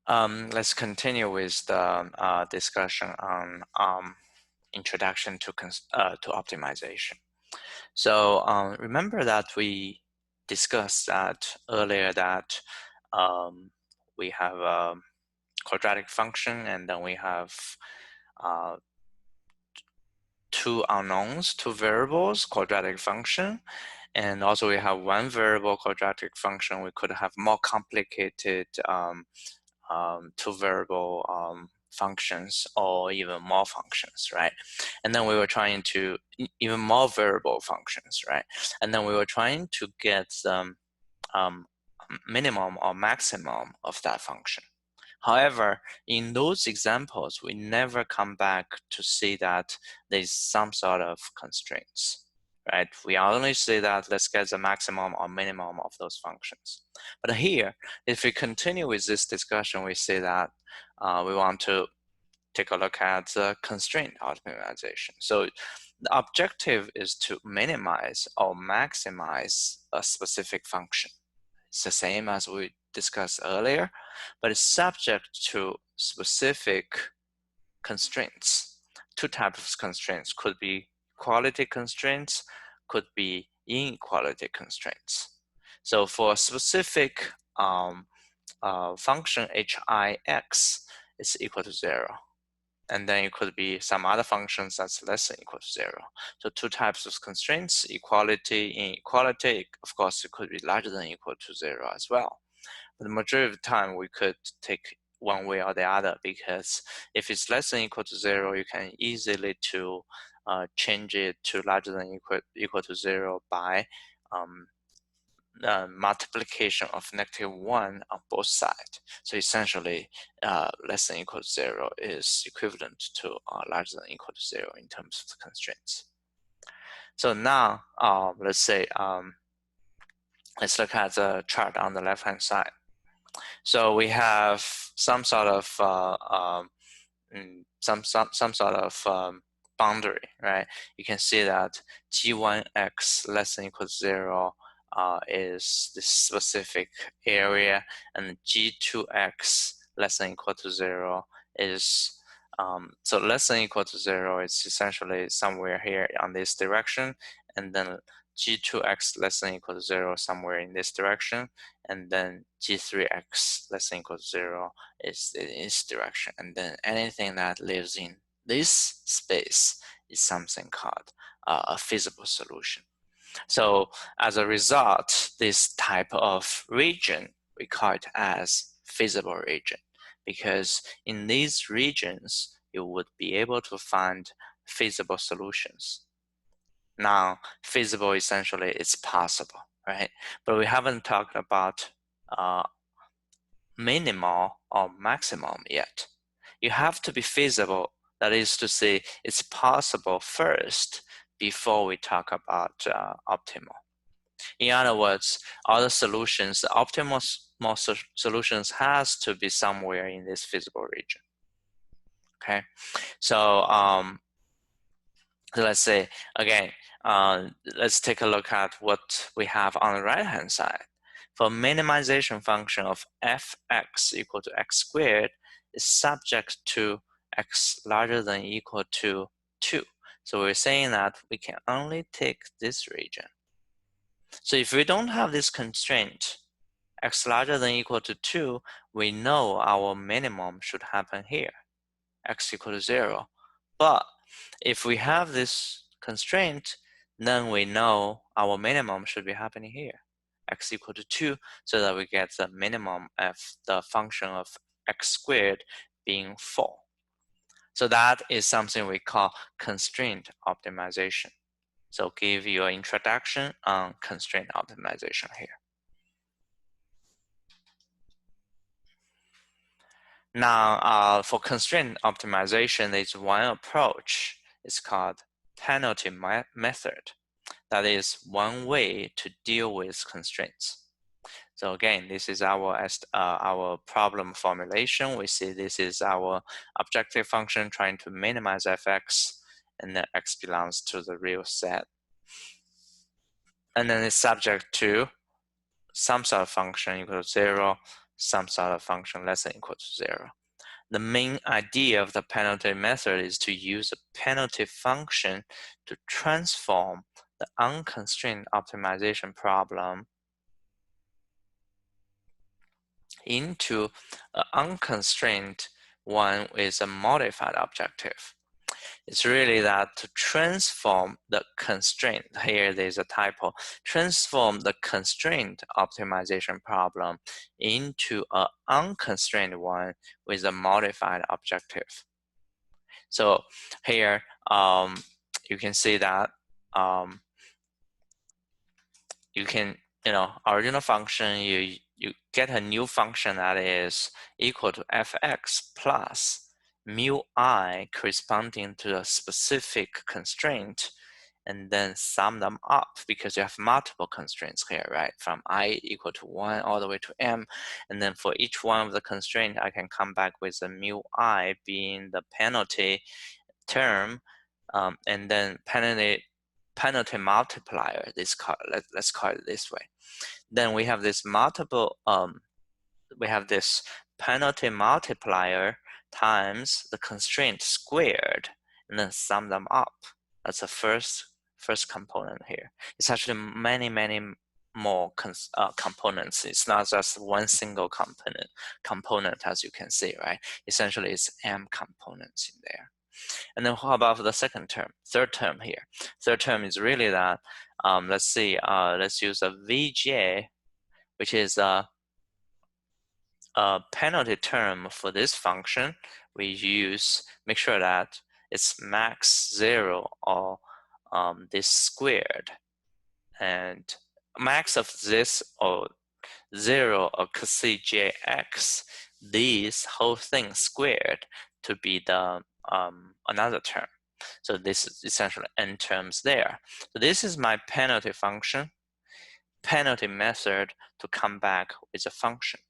Let's continue with the discussion on introduction to optimization. So remember that we discussed that earlier that we have a quadratic function, and then we have two unknowns, two variables, quadratic function, and also we have one variable quadratic function. We could have more complicated two variable functions or even more functions, right? And then we were trying to even more variable functions, right? And then we were trying to get the minimum or maximum of that function. However, in those examples, we never come back to see that there's some sort of constraints, right? We only say that let's get the maximum or minimum of those functions. But here, if we continue with this discussion, we say that we want to take a look at the constraint optimization. So the objective is to minimize or maximize a specific function. It's the same as we discussed earlier, but it's subject to specific constraints. Two types of constraints could be quality constraints, could be inequality constraints. So for a specific function hix is equal to 0. And then it could be some other functions that's less than or equal to 0. So two types of constraints, equality, inequality. Of course, it could be larger than or equal to 0 as well. But the majority of the time, we could take one way or the other, because if it's less than or equal to 0, you can easily to change it to larger than or equal to 0 by multiplication of -1 on both sides. So essentially, less than or equal to 0 is equivalent to larger than or equal to 0 in terms of the constraints. So now, let's say, let's look at the chart on the left-hand side. So we have some sort of boundary, right? You can see that g1x less than or equal to 0 is this specific area, and g2x less than or equal to 0 is so less than or equal to 0 is essentially somewhere here on this direction, and then g2x less than or equal to 0 somewhere in this direction, and then g3x less than or equal to 0 is in this direction, and then anything that lives in this space is something called a feasible solution. So as a result, this type of region, we call it as feasible region, because in these regions, you would be able to find feasible solutions. Now, feasible essentially is possible, right? But we haven't talked about minimal or maximum yet. You have to be feasible, that is to say, it's possible first before we talk about optimal. In other words, all the solutions, the optimal solutions has to be somewhere in this feasible region. Okay, so let's say again, let's take a look at what we have on the right-hand side. For minimization function of fx equal to x squared is subject to x larger than or equal to 2. So we're saying that we can only take this region. So if we don't have this constraint, x larger than or equal to 2, we know our minimum should happen here, x equal to 0. But if we have this constraint, then we know our minimum should be happening here, x equal to 2, so that we get the minimum of the function of x squared being 4. So that is something we call constraint optimization. So give you an introduction on constraint optimization here. Now, for constraint optimization, there's one approach. It's called penalty method. That is one way to deal with constraints. So again, this is our problem formulation. We see this is our objective function trying to minimize fx, and then x belongs to the real set. And then it's subject to some sort of function equal to 0, some sort of function less than or equal to 0. The main idea of the penalty method is to use a penalty function to transform the unconstrained optimization problem into an unconstrained one with a modified objective. It's really that to transform the constraint, here there's a typo, transform the constrained optimization problem into an unconstrained one with a modified objective. So here you can see that you can, original function, you get a new function that is equal to fx plus mu I corresponding to a specific constraint, and then sum them up because you have multiple constraints here, right? From I equal to 1 all the way to m. And then for each one of the constraint, I can come back with a mu I being the penalty term, and then penalty multiplier. Let's call it this way. Then we have this penalty multiplier times the constraint squared, and then sum them up. That's the first component here. It's actually many more components. It's not just one single component as you can see, right? Essentially, it's m components in there. And then how about the third term here? Third term is really that, let's see, let's use a Vj, which is a penalty term for this function. Make sure that it's max 0 or this squared, and max of this or 0 or CJX, this whole thing squared to be the another term. So this is essentially n terms there. So this is my penalty function, penalty method to come back with a function.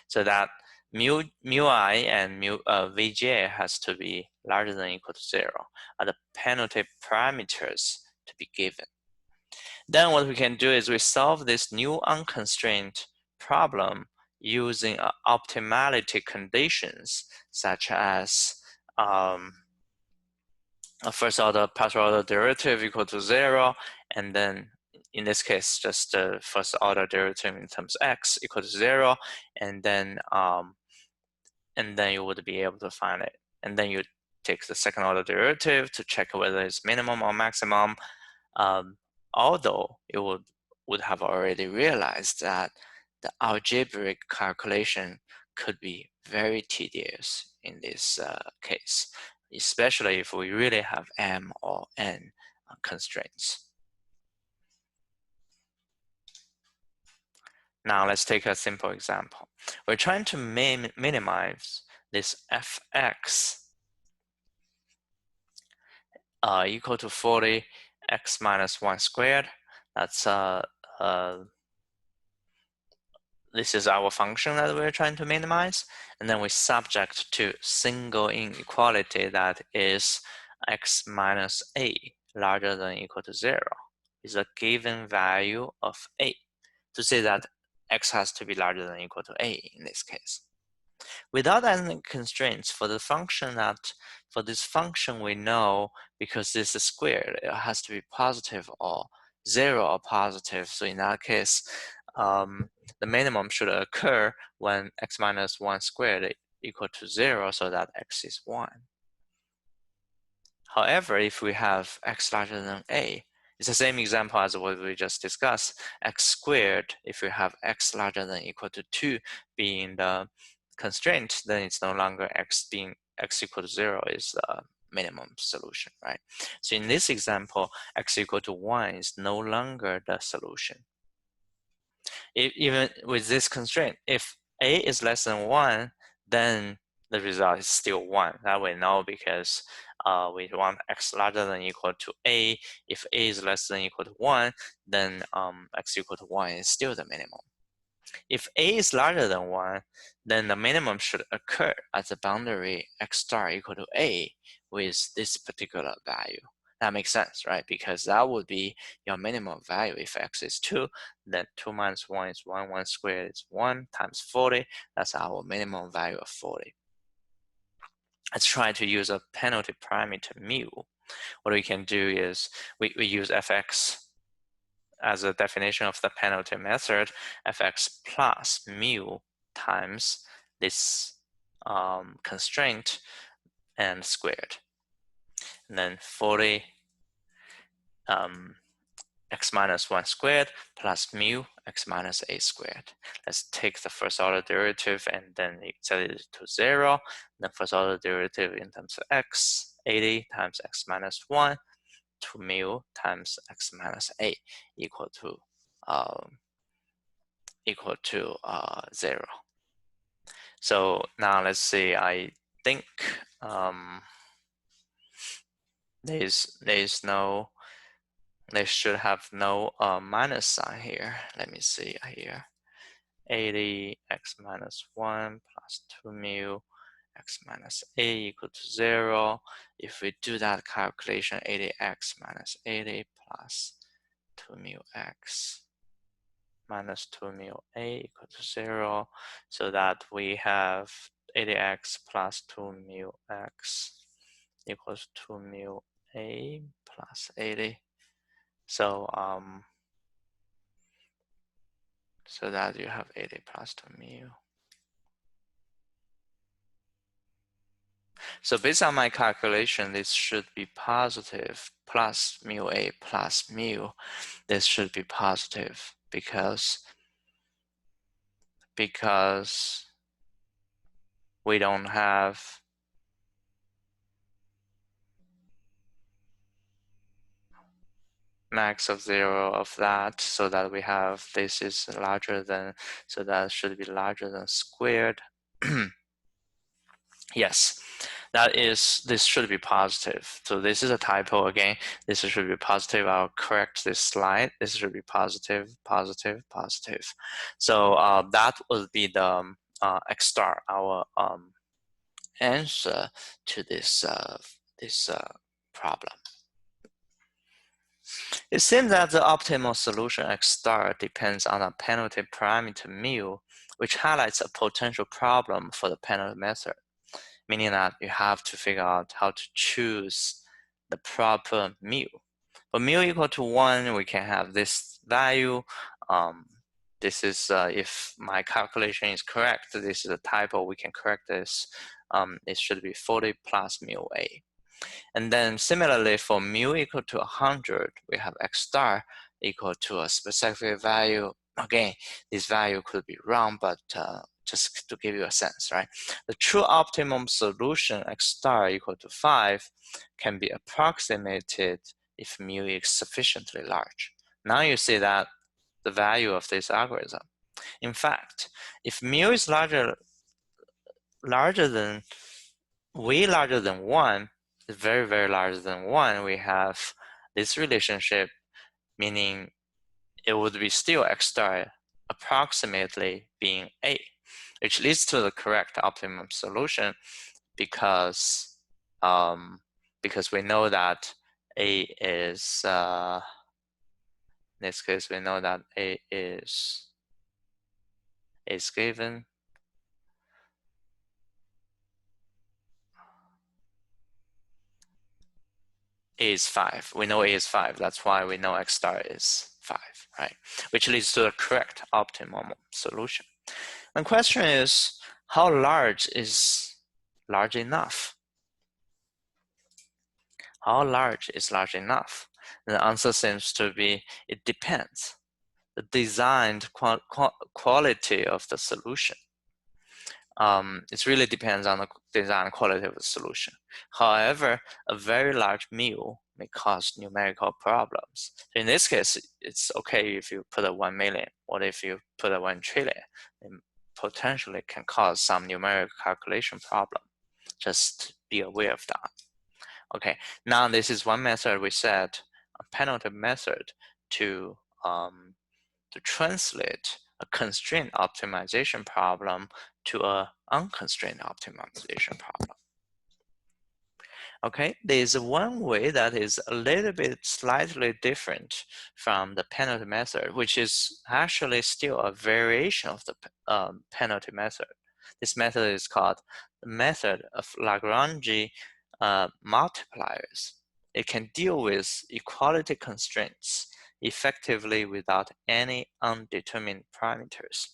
So that mu I and Vj has to be larger than or equal to 0, are the penalty parameters to be given. Then what we can do is we solve this new unconstrained problem using optimality conditions, such as a first order partial order derivative equal to 0, and then in this case just the first order derivative in terms of x equal to 0, and then you would be able to find it. And then you take the second order derivative to check whether it's minimum or maximum. Although you would have already realized that the algebraic calculation could be very tedious in this case, especially if we really have m or n constraints. Now let's take a simple example. We're trying to minimize this fx equal to 40 x minus 1 squared. That's this is our function that we're trying to minimize, and then we subject to single inequality that is x minus a larger than or equal to 0 is a given value of a, to say that x has to be larger than or equal to a in this case. Without any constraints for the function, for this function we know, because this is squared, it has to be positive or 0 or positive. So in that case, the minimum should occur when x minus 1 squared equal to 0, so that x is 1. However, if we have x larger than a, it's the same example as what we just discussed. X squared, if we have x larger than or equal to 2 being the constraint, then it's no longer x equal to 0 is the minimum solution, right? So in this example, x equal to 1 is no longer the solution. Even with this constraint, if a is less than 1, then the result is still 1. That we know because we want x larger than or equal to a. If a is less than or equal to 1, then x equal to 1 is still the minimum. If a is larger than 1, then the minimum should occur at the boundary x star equal to a with this particular value. That makes sense, right? Because that would be your minimum value. If x is 2, then 2 minus 1 is 1, 1 squared is 1 times 40. That's our minimum value of 40. Let's try to use a penalty parameter mu. What we can do is we use fx as a definition of the penalty method, fx plus mu times this constraint and squared. And then 40 x minus 1 squared plus mu x minus a squared. Let's take the first order derivative and then set it to 0. The first order derivative in terms of x, 80 times x minus 1 to mu times x minus a equal to 0. So now let's see, I think there should have no minus sign here. Let me see here. 80 x minus 1 plus 2 mu x minus a equal to 0. If we do that calculation, 80x minus 80 plus 2 mu x minus 2 mu a equal to 0, so that we have 80x plus 2 mu x equals 2 mu a plus 80. So so that you have 80 plus 2 mu. So based on my calculation, this should be positive plus mu a plus mu. This should be positive because we don't have max of 0 of that, so that we have this is larger than, so that should be larger than squared. Yes, this should be positive. So this is a typo again. This should be positive. I'll correct this slide. This should be positive, positive, positive. So that would be the x star, our answer to this problem. It seems that the optimal solution x star depends on a penalty parameter mu, which highlights a potential problem for the penalty method, meaning that you have to figure out how to choose the proper mu. For mu equal to 1, we can have this value. This is, if my calculation is correct, this is a typo, we can correct this. It should be 40 plus mu a. And then similarly, for mu equal to 100, we have x star equal to a specific value. Again, this value could be wrong, but just to give you a sense, right? The true optimum solution, x star equal to 5, can be approximated if mu is sufficiently large. Now you see that the value of this algorithm. In fact, if mu is larger than, way larger than 1, is very, very larger than 1, we have this relationship, meaning it would be still x star approximately being a, which leads to the correct optimum solution because we know that a is in this case we know that a is given. A is 5. We know A is 5. That's why we know x star is 5, right? Which leads to the correct optimum solution. The question is, how large is large enough? How large is large enough? The answer seems to be, it depends. The designed quality of the solution. It really depends on the design quality of the solution. However, a very large mu may cause numerical problems. So in this case, it's okay if you put a 1 million, or if you put a 1 trillion, it potentially can cause some numerical calculation problem. Just be aware of that. Okay, now this is one method we said, a penalty method to translate a constrained optimization problem to an unconstrained optimization problem. Okay, there's one way that is a little bit slightly different from the penalty method, which is actually still a variation of the penalty method. This method is called the method of Lagrangi multipliers. It can deal with equality constraints effectively without any undetermined parameters.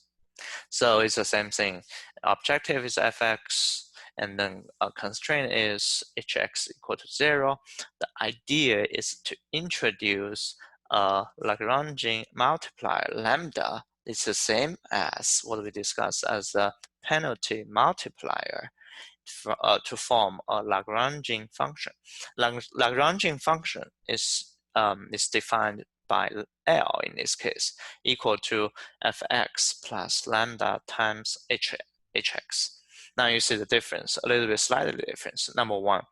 So it's the same thing. Objective is fx, and then a constraint is hx equal to 0. The idea is to introduce a Lagrangian multiplier lambda. It's the same as what we discussed as the penalty multiplier to form a Lagrangian function. Lagrangian function is defined by L in this case, equal to fx plus lambda times hx. Now you see the difference, a little bit slightly difference. Number one,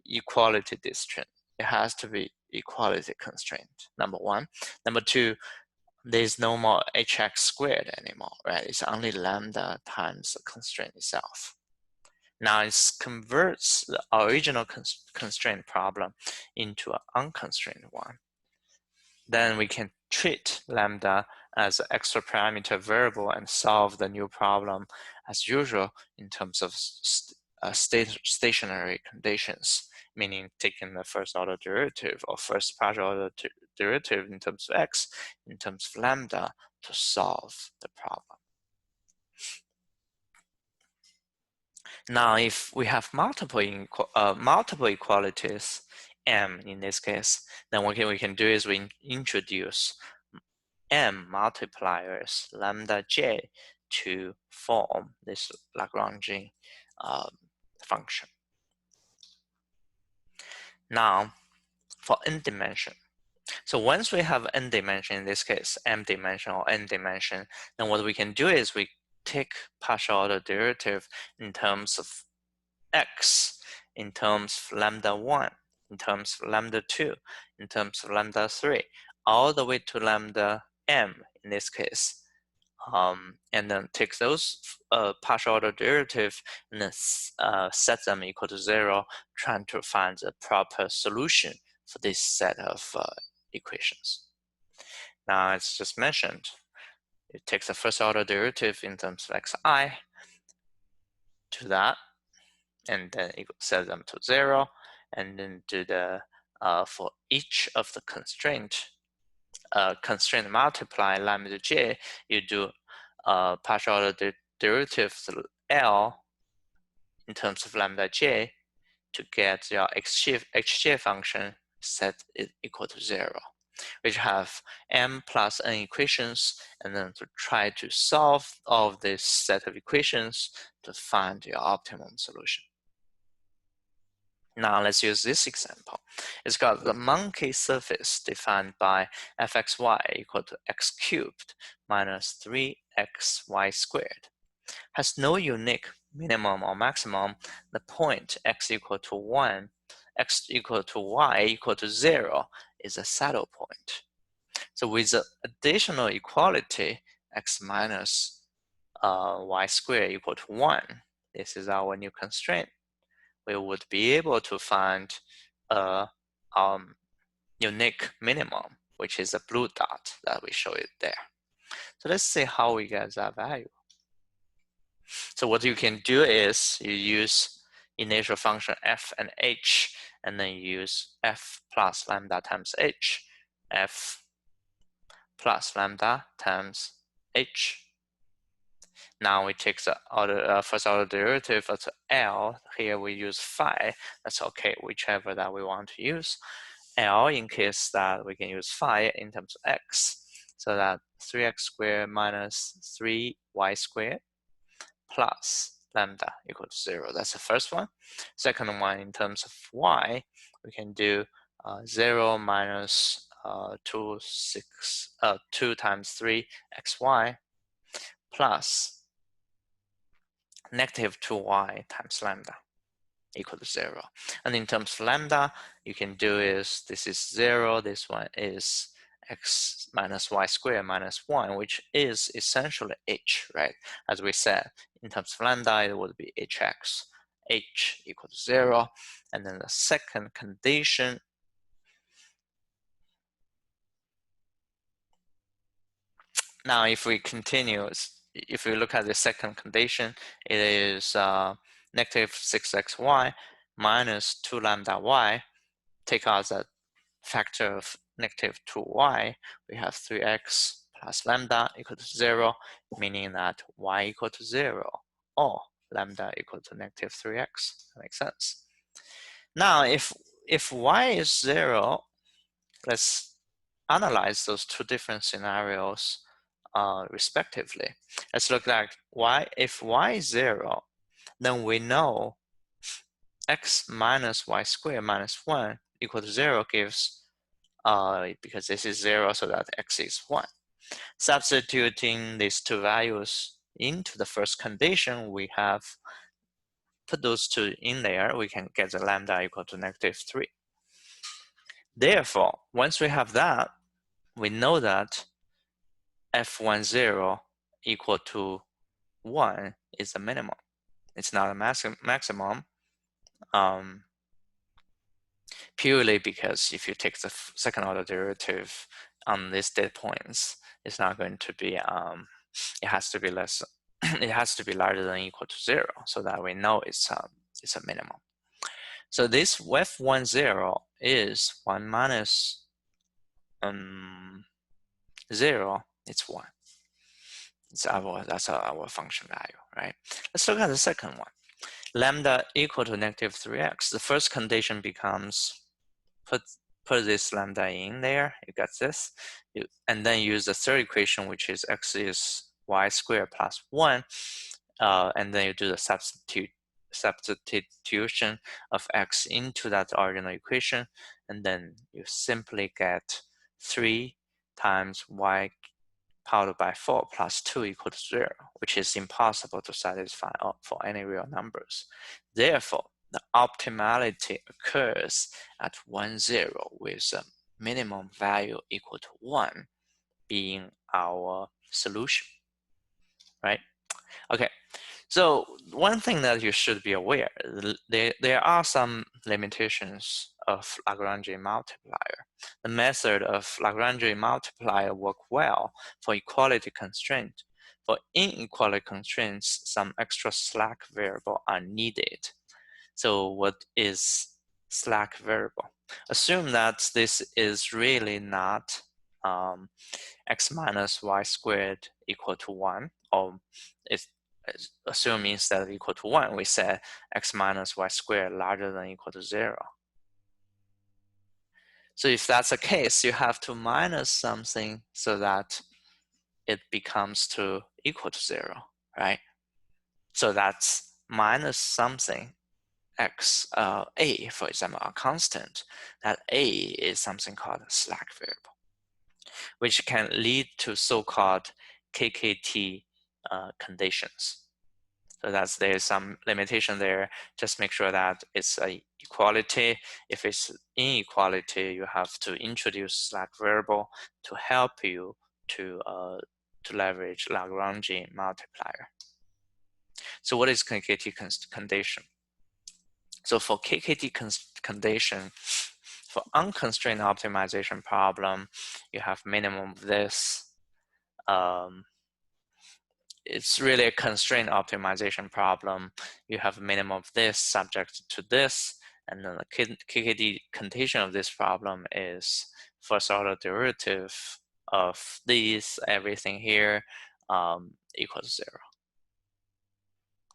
equality constraint. It has to be equality constraint, number one. Number two, there's no more hx squared anymore, right? It's only lambda times the constraint itself. Now it converts the original constraint problem into an unconstrained one. Then we can treat lambda as an extra parameter variable and solve the new problem as usual in terms of stationary conditions, meaning taking the first order derivative or first partial order derivative in terms of x, in terms of lambda to solve the problem. Now, if we have multiple equalities, m in this case, then what we can do is we introduce m multipliers lambda j to form this Lagrangian function. Now, for n dimension. So once we have n dimension, in this case, m dimension or n dimension, then what we can do is we take partial order derivative in terms of x, in terms of lambda 1, in terms of lambda 2, in terms of lambda 3, all the way to lambda m in this case. And then take those partial order derivative and then set them equal to 0, trying to find the proper solution for this set of equations. Now, as just mentioned, it takes the first order derivative in terms of xi to that, and then it set them to 0, and then do the for each of the constraint multiply lambda j, you do partial order derivative L in terms of lambda j to get your xj function set it equal to 0, which have m plus n equations, and then to try to solve all of this set of equations to find your optimum solution. Now let's use this example. It's got the monkey surface defined by fxy equal to x cubed minus 3xy squared. Has no unique minimum or maximum. The point x equal to 1, x equal to y equal to 0 is a saddle point. So with the additional equality x minus y squared equal to 1, this is our new constraint, we would be able to find a unique minimum, which is a blue dot that we show it there. So let's see how we get that value. So what you can do is you use initial function f and h, and then you use f plus lambda times h, f plus lambda times h. Now we take the first order derivative of L. Here we use phi. That's okay, whichever that we want to use. L in case that we can use phi in terms of x. So that 3x squared minus 3y squared plus lambda equal to 0. That's the first one. Second one, in terms of y, we can do 0 minus 2 times 3xy plus negative 2y times lambda equal to 0. And in terms of lambda, you can do is this is 0, this one is x minus y squared minus 1, which is essentially h, right? As we said, in terms of lambda, it would be hx. h equal to 0. And then the second condition, now if we continue, if we look at the second condition, it is negative 6xy minus 2 lambda y. Take out the factor of negative 2y, we have 3x plus lambda equal to 0, meaning that y equal to 0 or lambda equal to negative 3x. That makes sense. Now, if y is 0, let's analyze those two different scenarios respectively. Let's look at y. If y is 0, then we know x minus y squared minus 1 equal to 0 gives, because this is 0, so that x is 1. Substituting these two values into the first condition, we have put those two in there, we can get the lambda equal to negative 3. Therefore, once we have that, we know that f10 equal to 1 is the minimum. It's not a maximum, purely because if you take the second order derivative on these data points, it's not going to be, it has to be less, it has to be larger than or equal to 0, so that we know it's a minimum. So this f10 is 1 minus 0, it's 1. That's our function value, right? Let's look at the second one. Lambda equal to negative 3x. The first condition becomes put this lambda in there, you got this, and then use the third equation, which is x is y squared plus 1, and then you do the substitution of x into that original equation, and then you simply get 3 times y powered by 4 plus 2 equal to 0, which is impossible to satisfy for any real numbers. Therefore, the optimality occurs at 1, 0 with a minimum value equal to 1 being our solution, right? Okay, so one thing that you should be aware, there are some limitations of Lagrangi multiplier. The method of Lagrangi multiplier work well for equality constraint. For inequality constraints, some extra slack variable are needed. So what is slack variable? Assume that this is really not x minus y squared equal to 1, or it's assume instead of equal to 1, we said x minus y squared larger than equal to 0. So if that's the case, you have to minus something so that it becomes to equal to 0, right? So that's minus something, x, a, for example, a constant. That a is something called a slack variable, which can lead to so-called KGT conditions. So there's some limitation there. Just make sure that it's a equality. If it's inequality, you have to introduce slack variable to help you to leverage Lagrangi multiplier. So what is KGT condition? So for KGT condition, for unconstrained optimization problem, you have minimum of this. It's really a constrained optimization problem. You have a minimum of this subject to this, and then the KGT condition of this problem is first order derivative of these, everything here, equals 0.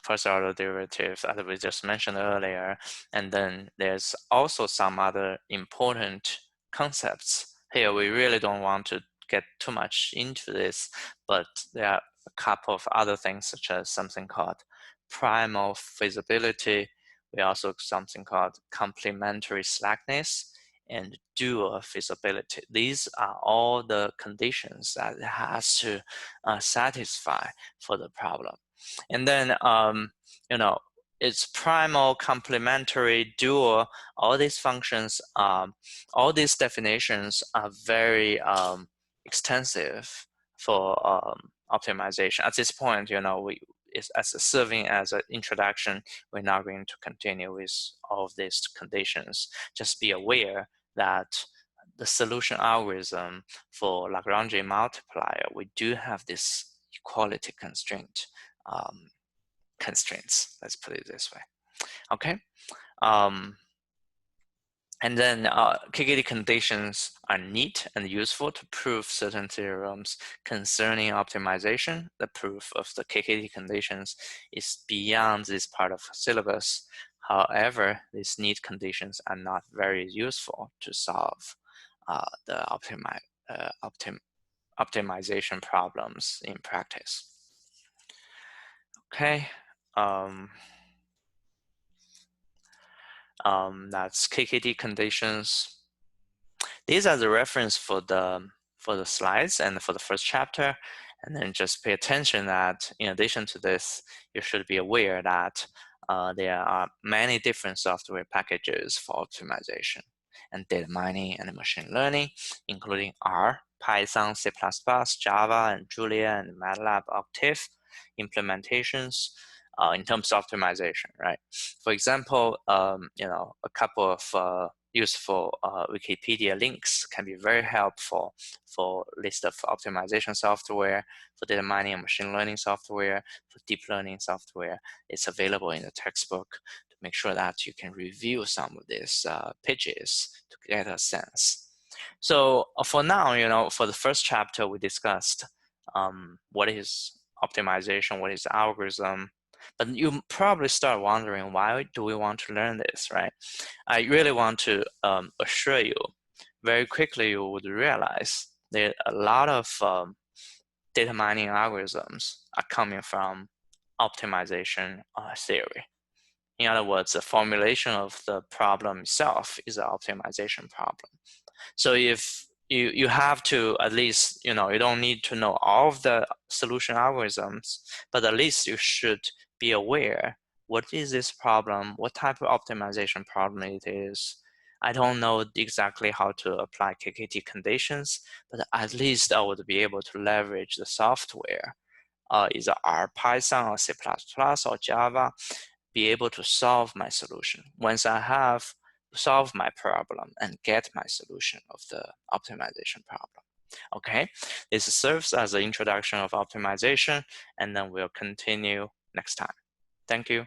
First order derivative, as we just mentioned earlier, and then there's also some other important concepts. Here we really don't want to get too much into this, but there are a couple of other things, such as something called primal feasibility. We also something called complementary slackness and dual feasibility. These are all the conditions that it has to satisfy for the problem. And then, it's primal, complementary, dual, all these functions, all these definitions are very extensive for optimization. At this point, is as serving as an introduction. We're not going to continue with all of these conditions. Just be aware that the solution algorithm for Lagrangi multiplier, we do have this equality constraints. Let's put it this way. Okay. And then KGT conditions are neat and useful to prove certain theorems concerning optimization. The proof of the KGT conditions is beyond this part of the syllabus. However, these neat conditions are not very useful to solve the optimization problems in practice. Okay. That's KGT conditions. These are the reference for the slides and for the first chapter. And then just pay attention that in addition to this, you should be aware that there are many different software packages for optimization and data mining and machine learning, including R, Python, C++, Java, and Julia, and MATLAB, Octave implementations in terms of optimization, right? For example, a couple of useful Wikipedia links can be very helpful for list of optimization software, for data mining and machine learning software, for deep learning software. It's available in the textbook to make sure that you can review some of these pages to get a sense. So for now, for the first chapter, we discussed what is optimization, what is algorithm. But you probably start wondering, why do we want to learn this, right? I really want to assure you, very quickly you would realize that a lot of data mining algorithms are coming from optimization theory. In other words, the formulation of the problem itself is an optimization problem. So if you have to at least, you don't need to know all of the solution algorithms, but at least you should be aware, what is this problem? What type of optimization problem it is? I don't know exactly how to apply KGT conditions, but at least I would be able to leverage the software, either R, Python, or C++, or Java, be able to solve my solution. Once I have solved my problem and get my solution of the optimization problem. Okay, this serves as an introduction of optimization, and then we'll continue next time. Thank you.